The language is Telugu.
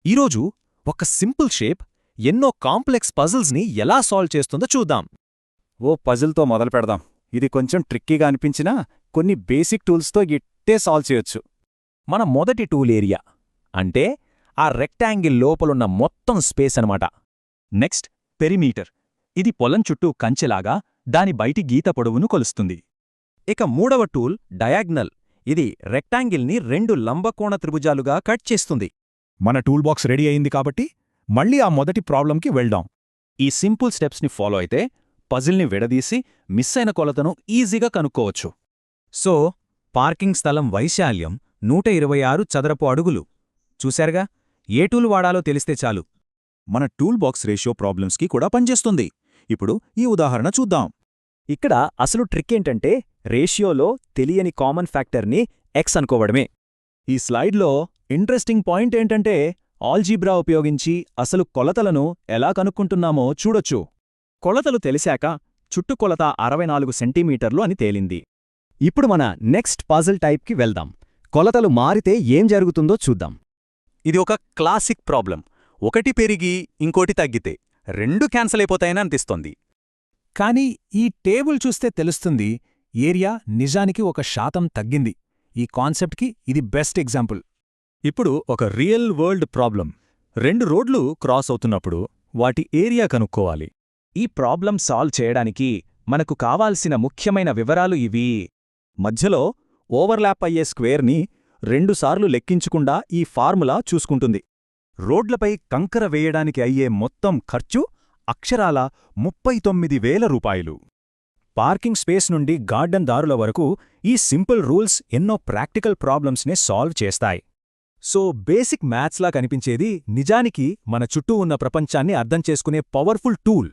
ఈరోజు ఒక సింపుల్ షేప్ ఎన్నో కాంప్లెక్స్ పజిల్స్ని ఎలా సాల్వ్ చేస్తుందో చూద్దాం. ఓ పజిల్తో మొదలు పెడదాం. ఇది కొంచెం ట్రిక్కీగా అనిపించినా కొన్ని బేసిక్ టూల్స్తో ఇట్టే సాల్వ్ చేయొచ్చు. మన మొదటి టూల్ ఏరియా అంటే ఆ రెక్టాంగిల్ లోపలున్న మొత్తం స్పేస్ అనమాట. Next perimeter. ఇది పొలం చుట్టూ కంచెలాగా దాని బయటి గీత పొడవును కొలుస్తుంది. ఇక మూడవ టూల్ డయాగ్నల్. ఇది రెక్టాంగిల్ని రెండు లంబకోణ త్రిభుజాలుగా కట్ చేస్తుంది. మన టూల్ బాక్స్ రెడీ అయింది కాబట్టి మళ్ళీ ఆ మొదటి ప్రాబ్లంకి వెళ్దాం. ఈ సింపుల్ స్టెప్స్ని ఫాలో అయితే పజిల్ని విడదీసి మిస్ అయిన కొలతను ఈజీగా కనుక్కోవచ్చు. సో పార్కింగ్ స్థలం వైశాల్యం 126 చదరపు అడుగులు. చూశారుగా, ఏ టూల్ వాడాలో తెలిస్తే చాలు. మన టూల్ బాక్స్ రేషియో ప్రాబ్లమ్స్కి కూడా పనిచేస్తుంది. ఇప్పుడు ఈ ఉదాహరణ చూద్దాం. ఇక్కడ అసలు ట్రిక్ ఏంటంటే రేషియోలో తెలియని కామన్ ఫ్యాక్టర్ని x అనుకోవడమే. ఈ స్లైడ్లో ఇంట్రెస్టింగ్ పాయింట్ ఏంటంటే ఆల్జీబ్రా ఉపయోగించి అసలు కొలతలను ఎలా కనుక్కుంటున్నామో చూడొచ్చు. కొలతలు తెలిసాక చుట్టుకొలత 64 సెంటీమీటర్లు అని తేలింది. ఇప్పుడు మన నెక్స్ట్ పజిల్ టైప్కి వెళ్దాం. కొలతలు మారితే ఏం జరుగుతుందో చూద్దాం. ఇది ఒక క్లాసిక్ ప్రాబ్లం. ఒకటి పెరిగి ఇంకోటి తగ్గితే రెండు క్యాన్సల్ అయిపోతాయని అనిపిస్తోంది. కానీ ఈ టేబుల్ చూస్తే తెలుస్తుంది ఏరియా నిజానికి 1% తగ్గింది. ఈ కాన్సెప్ట్కి ఇది బెస్ట్ ఎగ్జాంపుల్. ఇప్పుడు ఒక రియల్ వరల్డ్ ప్రాబ్లం. రెండు రోడ్లు క్రాస్ అవుతున్నప్పుడు వాటి ఏరియా కనుక్కోవాలి. ఈ ప్రాబ్లం సాల్వ్ చేయడానికి మనకు కావాల్సిన ముఖ్యమైన వివరాలు ఇవి. మధ్యలో ఓవర్లాప్ అయ్యే స్క్వేర్ని రెండుసార్లు లెక్కించకుండా ఈ ఫార్ములా చూసుకుంటుంది. రోడ్లపై కంకర వేయడానికి అయ్యే మొత్తం ఖర్చు అక్షరాల 39,000 రూపాయలు. పార్కింగ్ స్పేస్ నుండి గార్డెన్ దారుల వరకు ఈ సింపుల్ రూల్స్ ఎన్నో ప్రాక్టికల్ ప్రాబ్లమ్స్నే సాల్వ్ చేస్తాయి. సో బేసిక్ మ్యాథ్స్లా కనిపించేది నిజానికి మన చుట్టూ ఉన్న ప్రపంచాన్ని అర్థం చేసుకునే పవర్ఫుల్ టూల్.